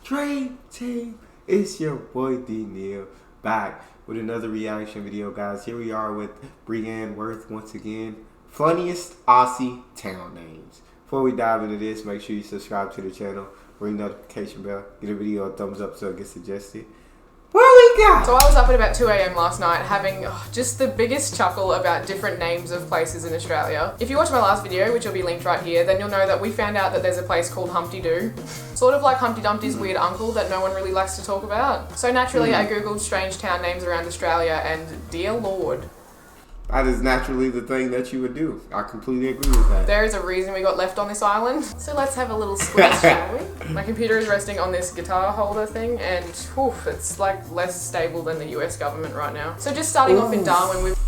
Dream Team, it's your boy D Neal back with another reaction video, guys. Here we are with Brianne Worth once again. Funniest Aussie town names. Before we dive into this, make sure you subscribe to the channel, ring the notification bell, get a video a thumbs up so it gets suggested. What we got? So I was up at about 2 AM last night having just the biggest chuckle about different names of places in Australia. If you watch my last video, which will be linked right here, then you'll know that we found out that there's a place called Humpty Doo. Sort of like Humpty Dumpty's weird uncle that no one really likes to talk about. So naturally I googled strange town names around Australia and dear lord. That is naturally the thing that you would do. I completely agree with that. There is a reason we got left on this island. So let's have a little squeeze, shall we? My computer is resting on this guitar holder thing and it's like less stable than the US government right now. So just starting off in Darwin, we've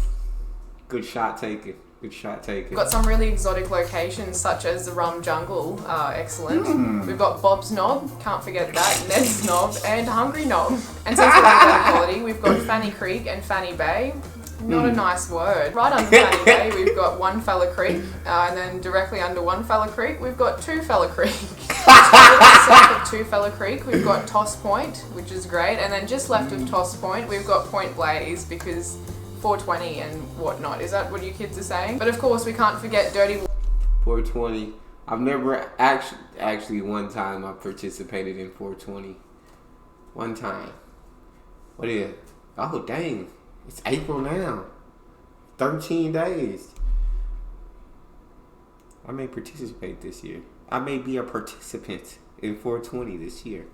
Good shot taken. Good shot taken. got some really exotic locations such as the Rum Jungle, excellent. We've got Bob's Knob, can't forget that, Ned's Knob, and Hungry Knob. And since we're at quality, we've got Fanny Creek and Fanny Bay. Not a nice word. Right under Fanny Bay, we've got One Fella Creek, and then directly under One Fella Creek, we've got Two Fella Creek. South of Two Fella Creek, we've got Toss Point, which is great, and then just left of Toss Point, we've got Point Blaze, because 420 and whatnot. Is that what you kids are saying? But of course, we can't forget Dirty 420. I've never actually one time I participated in 420. One time. What is it? Oh dang. It's April now. 13 days. I may participate this year. I may be a participant in 420 this year.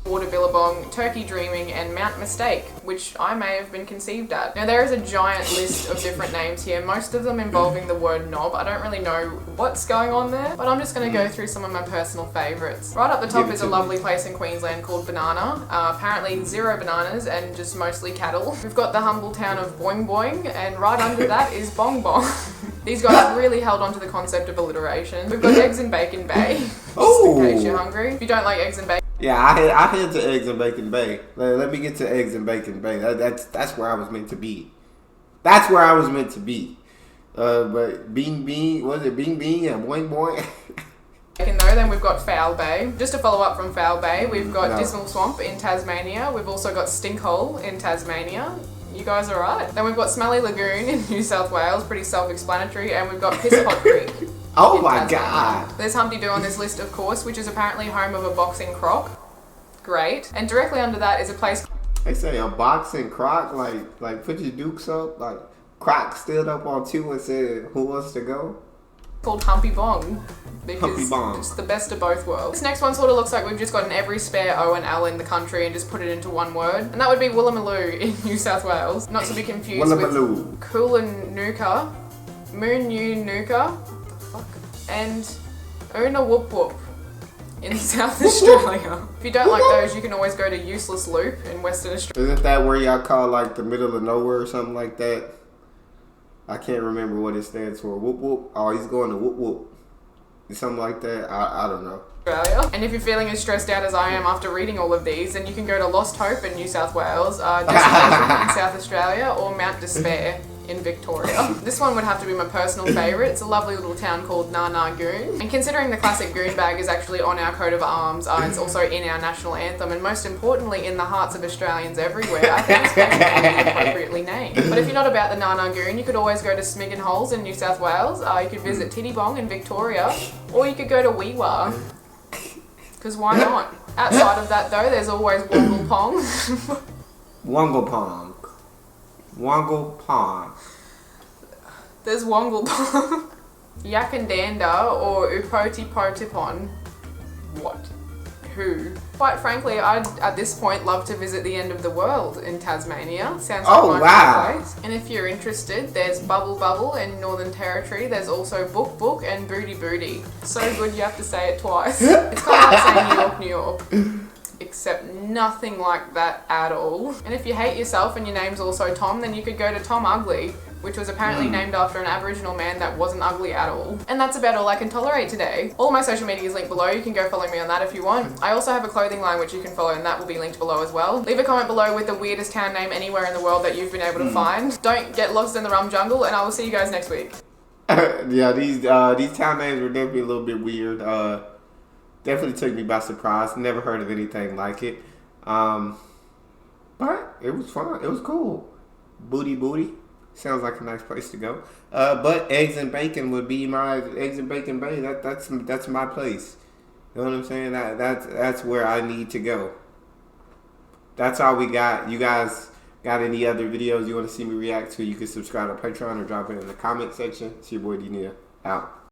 Water Billabong, Turkey Dreaming, and Mount Mistake, which I may have been conceived at. Now there is a giant list of different names here, most of them involving the word knob. I don't really know what's going on there, but I'm just going to go through some of my personal favourites. Right up the top is a lovely place in Queensland called Banana. Apparently 0 bananas and just mostly cattle. We've got the humble town of Boing Boing, and right under that is Bong Bong. These guys really held on to the concept of alliteration. We've got Eggs and Bacon Bay, just in case you're hungry. If you don't like eggs and bacon, Yeah, I head to Eggs and Bacon Bay. Let me get to Eggs and Bacon Bay. That's where I was meant to be. That's where I was meant to be. But Bing, was it Bing and Boing Boing? though, then we've got Foul Bay. Just to follow up from Foul Bay, we've got Dismal Swamp in Tasmania. We've also got Stinkhole in Tasmania. You guys are right. Then we've got Smelly Lagoon in New South Wales, pretty self-explanatory, and we've got Piss Pot Creek. Oh my god. There's Humpty Doo on this list, of course, which is apparently home of a boxing croc. Great. And directly under that is a place They say a boxing croc, like put your dukes up, like Croc stood up on 2 and said, "Who wants to go?" called Humpy Bong, because Humpy Bong. it's the best of both worlds. This next one sort of looks like we've just gotten every spare O and L in the country and just put it into one word, and that would be Woolloomooloo in New South Wales. Not to be confused with Coolanooka, Moonooka, what the fuck, and Oona Whoop Whoop in South Australia. If you don't like those, you can always go to Useless Loop in Western Australia. Isn't that where y'all call like the middle of nowhere or something like that? I can't remember what it stands for. Whoop whoop. Oh, he's going to whoop whoop. Something like that. I don't know. And if you're feeling as stressed out as I am after reading all of these, then you can go to Lost Hope in New South Wales, Destination in South Australia, or Mount Despair in Victoria. This one would have to be my personal favourite. It's a lovely little town called Goon. And considering the classic goon bag is actually on our coat of arms, it's also in our national anthem, and most importantly in the hearts of Australians everywhere, I think it's going to be appropriately named. But if you're not about the Goon, you could always go to Smiggin Holes in New South Wales, you could visit Tittybong in Victoria, or you could go to Weewa. Because why not? Outside of that though, there's always Wongle Pong. Wongle Pong. Wongle Pong. There's Wongle Pong. Yakandanda or Upotipotipon. What? Who? Quite frankly, I'd at this point love to visit the end of the world in Tasmania. Sounds like my place. And if you're interested, there's Bubble Bubble in Northern Territory. There's also Book Book and Booty Booty. So good you have to say it twice. It's kind of like saying New York, New York. Except nothing like that at all. And if you hate yourself and your name's also Tom, then you could go to Tom Ugly, which was apparently named after an Aboriginal man that wasn't ugly at all. And that's about all I can tolerate today. All my social media is linked below. You can go follow me on that if you want. I also have a clothing line which you can follow, and that will be linked below as well. Leave a comment below with the weirdest town name anywhere in the world that you've been able to find. Don't get lost in the Rum Jungle, and I will see you guys next week. Yeah, these town names were definitely a little bit weird. Definitely took me by surprise. Never heard of anything like it. But it was fun. It was cool. Booty. Sounds like a nice place to go. But eggs and bacon would be my eggs and bacon bay. That's my place. You know what I'm saying? That's where I need to go. That's all we got. You guys got any other videos you want to see me react to? You can subscribe to Patreon or drop it in the comment section. It's your boy D Neal. Out.